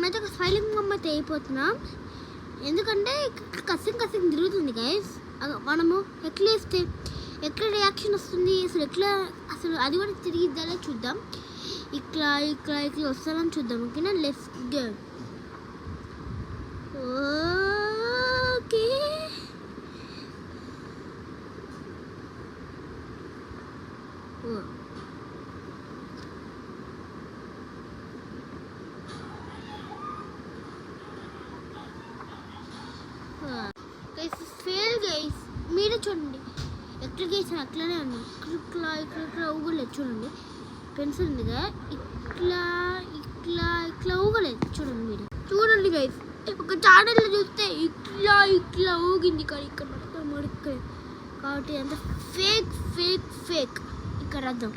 మనమైతే ఒక స్మైలింగ్ బొమ్మ అయితే అయిపోతున్నాం. ఎందుకంటే కసిం తిరుగుతుంది గైస్. మనము ఎట్లా వేస్తే ఎట్లా రియాక్షన్ వస్తుంది, అసలు అది కూడా తిరిగిద్దానే చూద్దాం. ఇట్లా వస్తానని చూద్దాం. ఓకేనా, let's go. Okay, fail guys. మీరే చూడండి ఎట్లా గేసాను, అట్లనే ఉంది. ఇక్కడ ఊగలేదు చూడండి. పెన్సిల్ ఉంది కదా, ఇట్లా ఊగలేదు చూడండి. మీరు చూడండి గైస్, ఒక ఛానల్లో చూస్తే ఇట్లా ఊగింది, కానీ ఇక్కడ మడక కాబట్టి అంత ఫేక్ ఇక్కడ అర్థం.